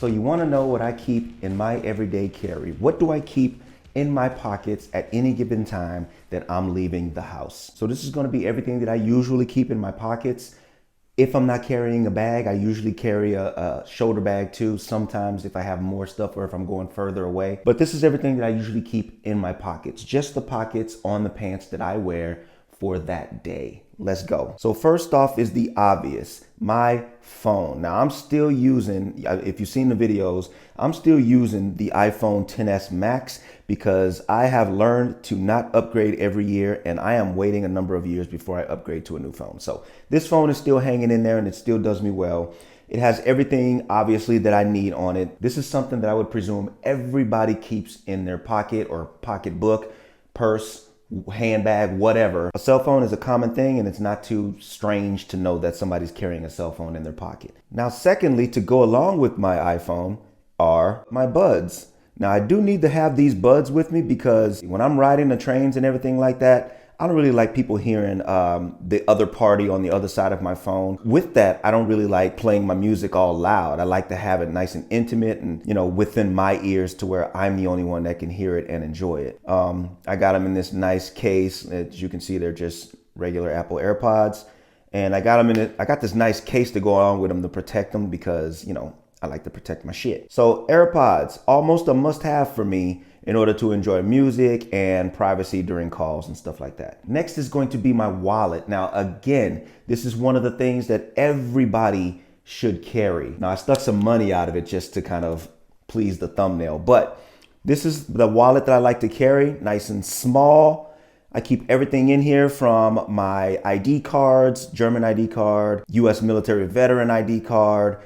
So you want to know what I keep in my everyday carry. What do I keep in my pockets at any given time that I'm leaving the house? So this is going to be everything that I usually keep in my pockets. If I'm not carrying a bag, I usually carry a shoulder bag too. Sometimes if I have more stuff or if I'm going further away. But this is everything that I usually keep in my pockets. Just the pockets on the pants that I wear for that day. Let's go. So first off is the obvious, my phone. Now I'm still using, if you've seen the videos, I'm still using the iPhone XS Max because I have learned to not upgrade every year, and I am waiting a number of years before I upgrade to a new phone. So this phone is still hanging in there and it still does me well. It has everything, obviously, that I need on it. This is something that I would presume everybody keeps in their pocket or pocketbook, purse, handbag, whatever. A cell phone is a common thing, and it's not too strange to know that somebody's carrying a cell phone in their pocket. Now, secondly, to go along with my iPhone are my buds. Now, I do need to have these buds with me because when I'm riding the trains and everything like that, I don't really like people hearing the other party on the other side of my phone. With that, I don't really like playing my music all loud. I like to have it nice and intimate and, you know, within my ears to where I'm the only one that can hear it and enjoy it. I got them in this nice case. As you can see, they're just regular Apple AirPods. And I got them in it. I got this nice case to go along with them to protect them because, you know, I like to protect my shit. So AirPods, almost a must-have for me in order to enjoy music and privacy during calls and stuff like that. Next is going to be my wallet. Now, again, this is one of the things that everybody should carry. Now, I stuck some money out of it just to kind of please the thumbnail, but this is the wallet that I like to carry, nice and small. I keep everything in here from my ID cards, German ID card, US military veteran ID card,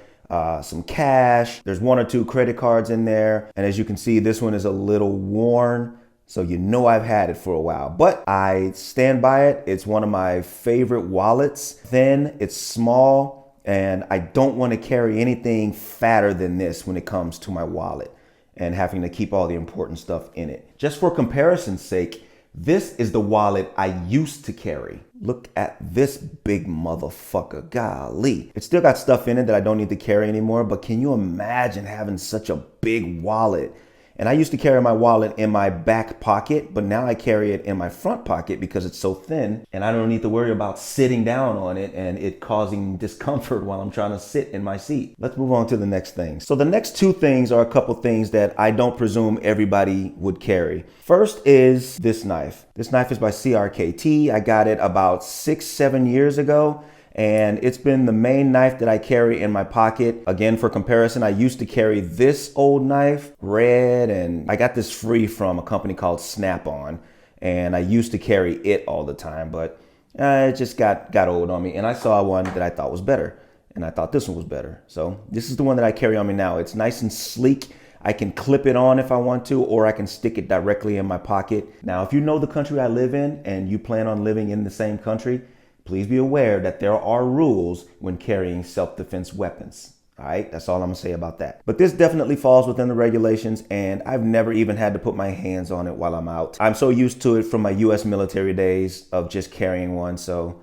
some cash. There's 1 or 2 credit cards in there. And as you can see, this one is a little worn. So you know I've had it for a while, but I stand by it. It's one of my favorite wallets. Thin, it's small, and I don't want to carry anything fatter than this when it comes to my wallet and having to keep all the important stuff in it. Just for comparison's sake, this is the wallet I used to carry. Look at this big motherfucker, golly. It's still got stuff in it that I don't need to carry anymore, but can you imagine having such a big wallet? And I used to carry my wallet in my back pocket, but now I carry it in my front pocket because it's so thin and I don't need to worry about sitting down on it and it causing discomfort while I'm trying to sit in my seat. Let's move on to the next thing. So the next 2 things are a couple things that I don't presume everybody would carry. First is this knife. This knife is by CRKT. I got it about 6-7 years ago. And it's been the main knife that I carry in my pocket. Again, for comparison, I used to carry this old knife, red, and I got this free from a company called Snap-on. And I used to carry it all the time, but it just got old on me. And I saw one that I thought was better, and I thought this one was better. So this is the one that I carry on me now. It's nice and sleek. I can clip it on if I want to, or I can stick it directly in my pocket. Now, if you know the country I live in and you plan on living in the same country, please be aware that there are rules when carrying self-defense weapons. All right, that's all I'm gonna say about that. But this definitely falls within the regulations, and I've never even had to put my hands on it while I'm out. I'm so used to it from my US military days of just carrying one, so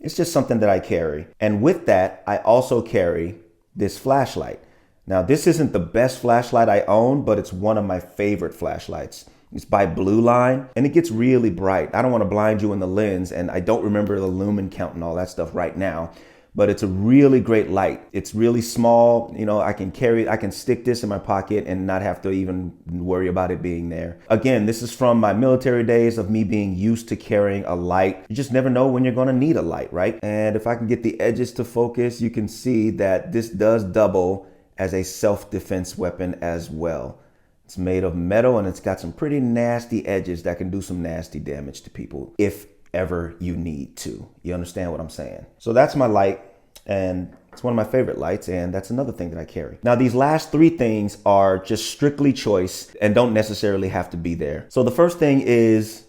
it's just something that I carry. And with that, I also carry this flashlight. Now, this isn't the best flashlight I own, but it's one of my favorite flashlights. It's by Blue Line, and it gets really bright. I don't want to blind you in the lens, and I don't remember the lumen count and all that stuff right now, but it's a really great light. It's really small. You know, I can stick this in my pocket and not have to even worry about it being there. Again, this is from my military days of me being used to carrying a light. You just never know when you're going to need a light, right? And if I can get the edges to focus, you can see that this does double as a self-defense weapon as well. It's made of metal and it's got some pretty nasty edges that can do some nasty damage to people if ever you need to. You understand what I'm saying? So that's my light, and it's one of my favorite lights, and that's another thing that I carry. Now, these last 3 things are just strictly choice and don't necessarily have to be there. So the first thing is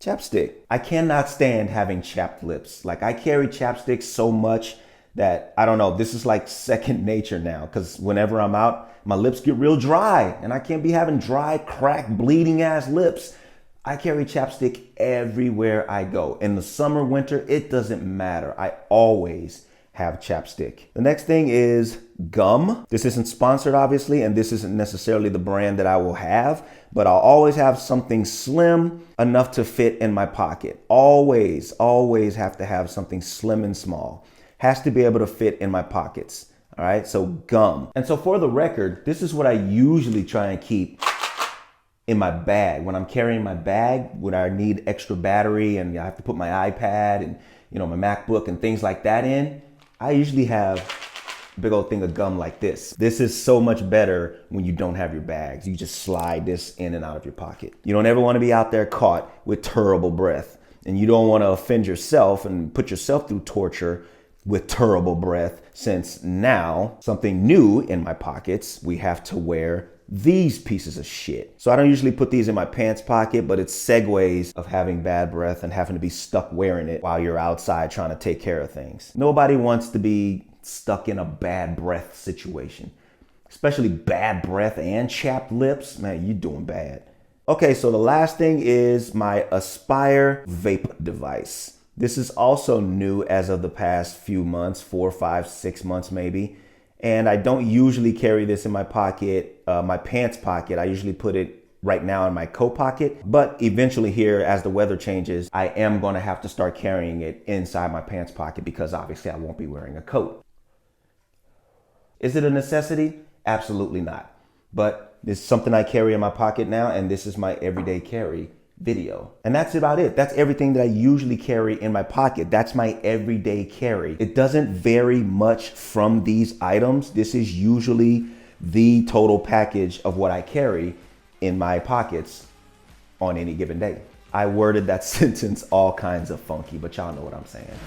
chapstick. I cannot stand having chapped lips. Like, I carry chapstick so much that, I don't know, this is like second nature now, because whenever I'm out, my lips get real dry, and I can't be having dry, cracked, bleeding ass lips. I carry chapstick everywhere I go. In the summer, winter, it doesn't matter. I always have chapstick. The next thing is gum. This isn't sponsored, obviously, and this isn't necessarily the brand that I will have, but I'll always have something slim enough to fit in my pocket. Always have to have something slim and small. Has to be able to fit in my pockets. All right, so gum. And so for the record, this is what I usually try and keep in my bag. When I'm carrying my bag, when I need extra battery and I have to put my iPad and my MacBook and things like that in, I usually have a big old thing of gum like this. This is so much better when you don't have your bags. You just slide this in and out of your pocket. You don't ever want to be out there caught with terrible breath, and you don't want to offend yourself and put yourself through torture with terrible breath, since now something new in my pockets, we have to wear these pieces of shit. So I don't usually put these in my pants pocket, but it's segues of having bad breath and having to be stuck wearing it while you're outside trying to take care of things. Nobody wants to be stuck in a bad breath situation, especially bad breath and chapped lips. Man, you're doing bad. Okay, so the last thing is my Aspire vape device. This is also new as of the past few months, 4, 5, 6 months maybe. And I don't usually carry this in my pocket, my pants pocket. I usually put it right now in my coat pocket. But eventually here, as the weather changes, I am going to have to start carrying it inside my pants pocket because obviously I won't be wearing a coat. Is it a necessity? Absolutely not. But it's something I carry in my pocket now, and this is my everyday carry video. And that's about it. That's everything that I usually carry in my pocket. That's my everyday carry. It doesn't vary much from these items. This is usually the total package of what I carry in my pockets on any given day. I worded that sentence all kinds of funky, but y'all know what I'm saying.